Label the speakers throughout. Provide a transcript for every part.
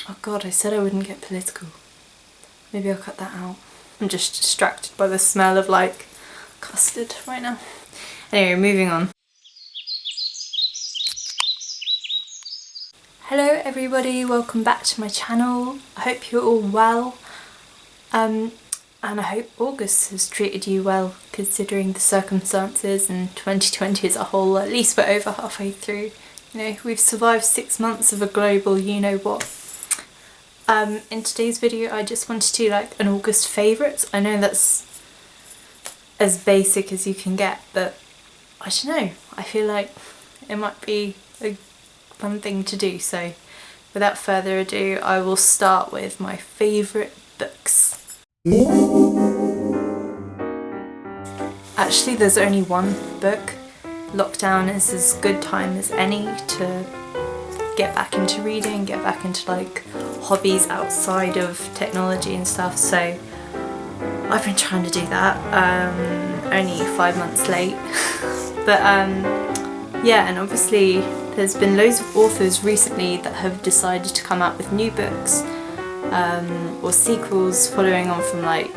Speaker 1: Oh god, I said I wouldn't get political. Maybe I'll cut that out. I'm just distracted by the smell of like custard right now. Anyway, moving on. Hello everybody, welcome back to my channel. I hope you're all well. And I hope August has treated you well considering the circumstances and 2020 as a whole. At least we're over halfway through. You know, we've survived 6 months of a global you-know-what. In today's video I just wanted to do like an August favourites. I know that's as basic as you can get, but I don't know, I feel like it might be a fun thing to do. So without further ado, I will start with my favourite books. Actually, there's only one book. Lockdown is as good time as any to get back into reading, get back into like hobbies outside of technology and stuff, so I've been trying to do that, only 5 months late. But yeah, and obviously there's been loads of authors recently that have decided to come out with new books or sequels following on from, like,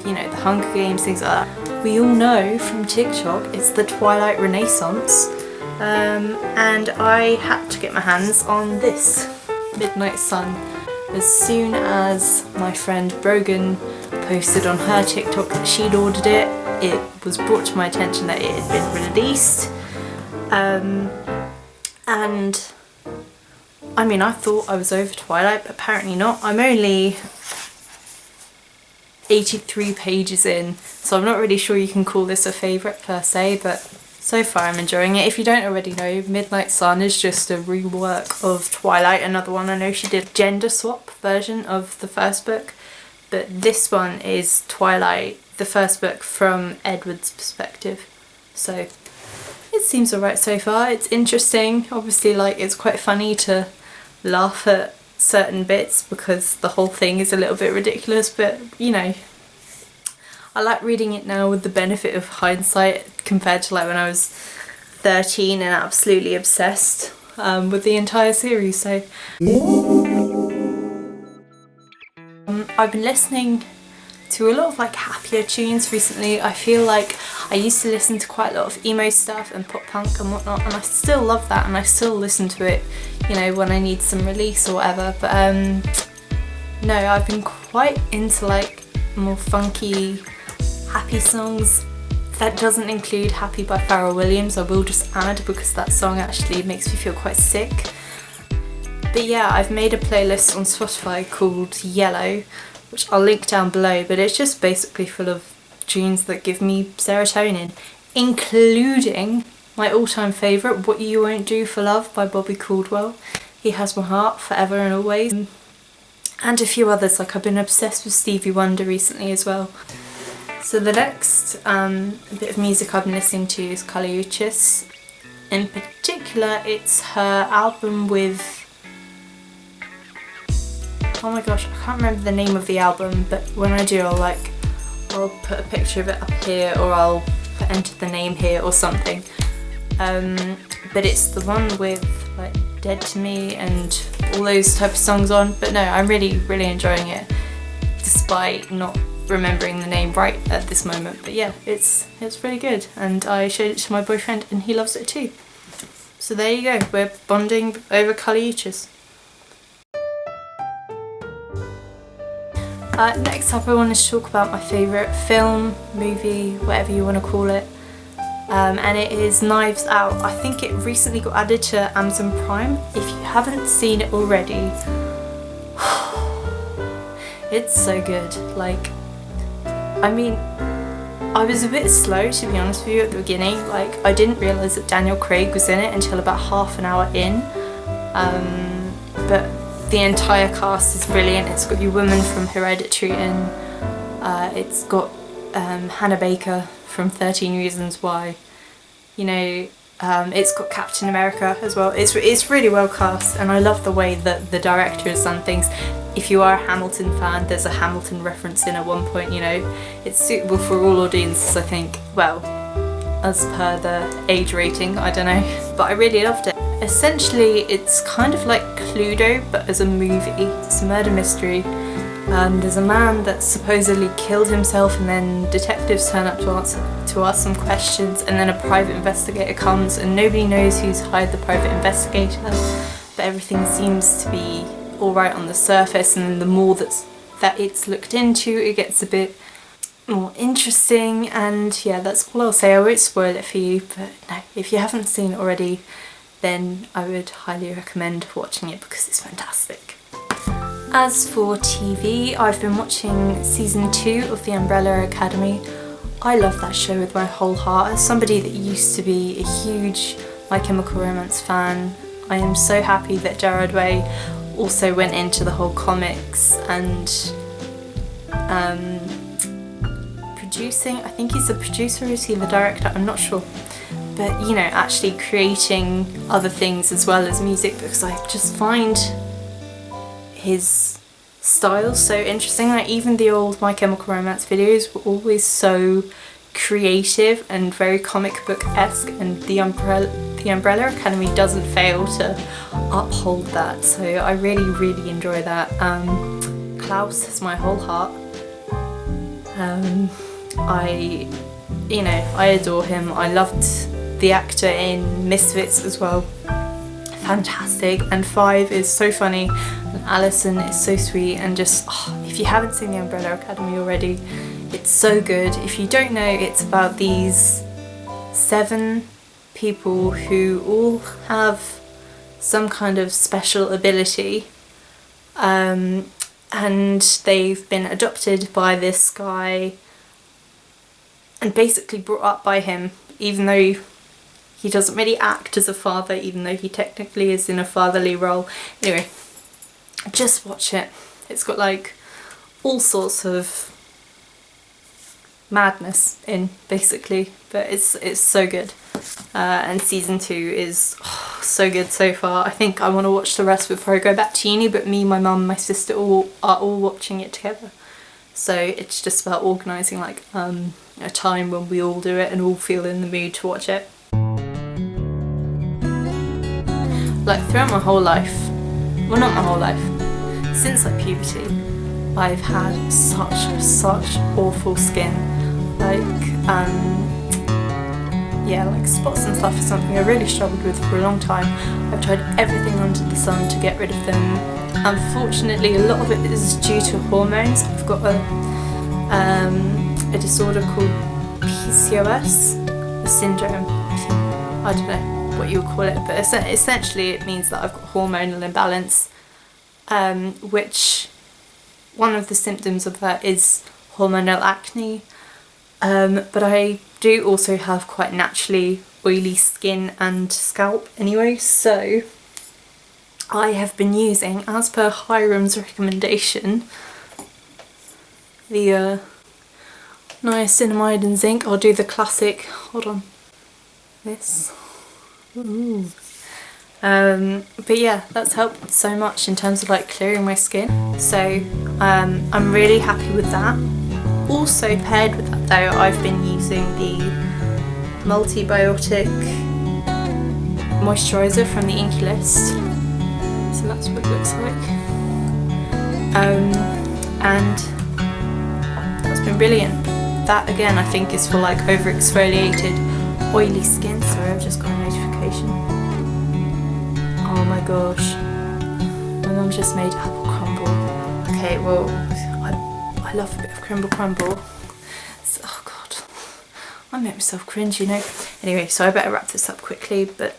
Speaker 1: you know, the Hunger Games, things like that. We all know from TikTok it's the Twilight Renaissance, and I had to get my hands on this, Midnight Sun. As soon as my friend Brogan posted on her TikTok that she'd ordered it, it was brought to my attention that it had been released. And I mean, I thought I was over Twilight, but apparently not. I'm only 83 pages in, so I'm not really sure you can call this a favourite per se, but so far I'm enjoying it. If you don't already know, Midnight Sun is just a rework of Twilight, another one. I know she did a gender swap version of the first book, but this one is Twilight, the first book, from Edward's perspective. So it seems alright so far. It's interesting. Obviously, like, it's quite funny to laugh at certain bits because the whole thing is a little bit ridiculous, but you know, I like reading it now with the benefit of hindsight compared to like when I was 13 and absolutely obsessed with the entire series. So I've been listening to a lot of like happier tunes recently. I feel like I used to listen to quite a lot of emo stuff and pop punk and whatnot, and I still love that and I still listen to it, you know, when I need some release or whatever. But no, I've been quite into like more funky, happy songs. That doesn't include Happy by Pharrell Williams, I will just add, because that song actually makes me feel quite sick. But yeah, I've made a playlist on Spotify called Yellow, which I'll link down below, but it's just basically full of tunes that give me serotonin, including my all-time favourite, What You Won't Do for Love by Bobby Caldwell. He has my heart forever and always. And a few others, like I've been obsessed with Stevie Wonder recently as well. So the next bit of music I've been listening to is Uchis. In particular, it's her album with, oh my gosh, I can't remember the name of the album, but when I do I'll put a picture of it up here, or I'll enter the name here or something. But it's the one with like Dead to Me and all those type of songs on. But no, I'm really enjoying it, despite not remembering the name right at this moment. But yeah, it's really good, and I showed it to my boyfriend and he loves it too. So there you go, we're bonding over Uchis. Next up, I want to talk about my favourite film, movie, whatever you want to call it, and it is Knives Out. I think it recently got added to Amazon Prime. If you haven't seen it already, it's so good. Like, I mean, I was a bit slow, to be honest with you, at the beginning. Like, I didn't realise that Daniel Craig was in it until about half an hour in, but the entire cast is brilliant. It's got your woman from Hereditary in, it's got Hannah Baker from 13 Reasons Why, you know, it's got Captain America as well. It's really well cast, and I love the way that the director has done things. If you are a Hamilton fan, there's a Hamilton reference in at one point, you know. It's suitable for all audiences, I think. Well, as per the age rating, I don't know. But I really loved it. essentially it's kind of like Cluedo but as a movie. It's a murder mystery. There's a man that supposedly killed himself, and then detectives turn up to ask some questions, and then a private investigator comes, and nobody knows who's hired the private investigator, but everything seems to be alright on the surface, and then the more that it's looked into, it gets a bit more interesting. And yeah, that's all I'll say. I won't spoil it for you, but no, if you haven't seen it already, then I would highly recommend watching it because it's fantastic. As for TV, I've been watching season 2 of The Umbrella Academy. I love that show with my whole heart. As somebody that used to be a huge My Chemical Romance fan, I am so happy that Gerard Way also went into the whole comics and producing. I think he's the producer, is he the director? I'm not sure. But you know, actually creating other things as well as music, because I just find his style so interesting. Like even the old My Chemical Romance videos were always so creative and very comic book-esque, and the Umbrella Academy doesn't fail to uphold that, so I really enjoy that. Klaus has my whole heart. I adore him. I loved the actor in Misfits as well. Fantastic. And Five is so funny, and Alison is so sweet, and just if you haven't seen The Umbrella Academy already, it's so good. If you don't know, it's about these 7 people who all have some kind of special ability, and they've been adopted by this guy and basically brought up by him, even though he doesn't really act as a father, even though he technically is in a fatherly role. Anyway, just watch it. It's got like all sorts of madness in, basically, but it's so good. And season 2 is so good so far. I think I want to watch the rest before I go back to uni, but me, my mum, my sister are all watching it together. So it's just about organising like a time when we all do it and all feel in the mood to watch it. Like throughout my whole life, well not my whole life, since like puberty, I've had such awful skin. Like spots and stuff is something I really struggled with for a long time. I've tried everything under the sun to get rid of them. Unfortunately, a lot of it is due to hormones. I've got a disorder called PCOS, a syndrome. I don't know what you would call it, but essentially it means that I've got hormonal imbalance, which one of the symptoms of that is hormonal acne. But I do also have quite naturally oily skin and scalp anyway, so I have been using, as per Hiram's recommendation, the niacinamide and zinc. I'll do the classic, hold on, this. Ooh. But yeah, that's helped so much in terms of like clearing my skin, so I'm really happy with that. Also paired with that though, I've been using the multibiotic moisturiser from the Inky List, so that's what it looks like, and that's been brilliant. That again I think is for like over exfoliated oily skin. Sorry, I've just got a notification. Oh my gosh, my mum just made apple crumble. Okay, well I love a bit of crumble. So, oh god, I make myself cringe, you know. Anyway, so I better wrap this up quickly, but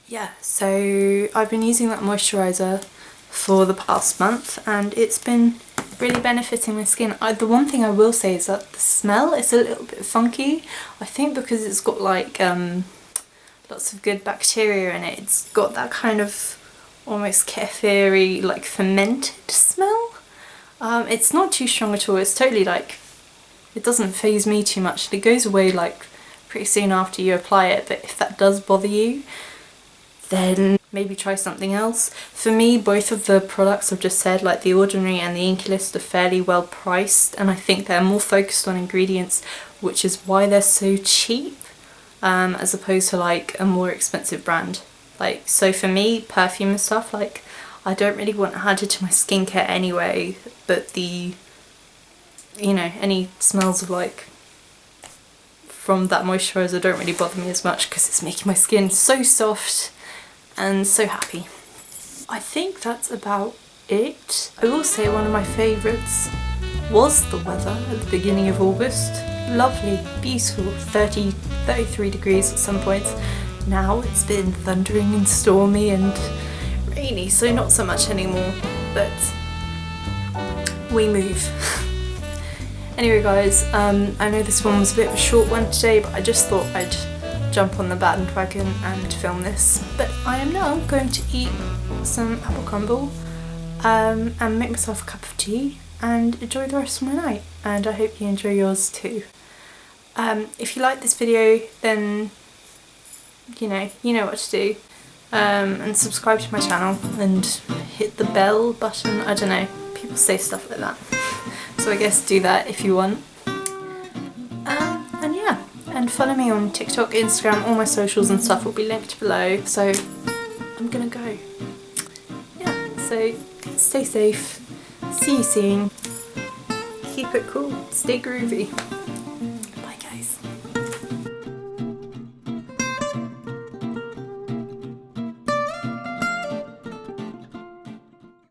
Speaker 1: yeah, so I've been using that moisturiser for the past month and it's been really benefiting my skin. The one thing I will say is that the smell is a little bit funky. I think because it's got like lots of good bacteria in it, it's got that kind of almost kefir-y, like fermented smell. It's not too strong at all. It's totally like, it doesn't faze me too much. It goes away like pretty soon after you apply it, but if that does bother you, then maybe try something else. For me, both of the products I've just said, like The Ordinary and the Inky List, are fairly well priced, and I think they're more focused on ingredients, which is why they're so cheap, as opposed to like a more expensive brand. Like, so for me, perfume and stuff, like, I don't really want added to my skincare anyway, but the, you know, any smells of like from that moisturiser don't really bother me as much because it's making my skin so soft and so happy. I think that's about it. I will say one of my favourites was the weather at the beginning of August. Lovely, beautiful, 33 degrees at some points. Now it's been thundering and stormy and rainy, so not so much anymore, but we move. Anyway guys, I know this one was a bit of a short one today, but I just thought I'd jump on the bandwagon and film this. But I am now going to eat some apple crumble and make myself a cup of tea and enjoy the rest of my night, and I hope you enjoy yours too. If you like this video, then you know what to do, and subscribe to my channel and hit the bell button. I don't know, people say stuff like that, so I guess do that if you want. And yeah, and follow me on TikTok, Instagram, all my socials and stuff will be linked below. So I'm gonna go. Yeah, so stay safe, see you soon, keep it cool, stay groovy.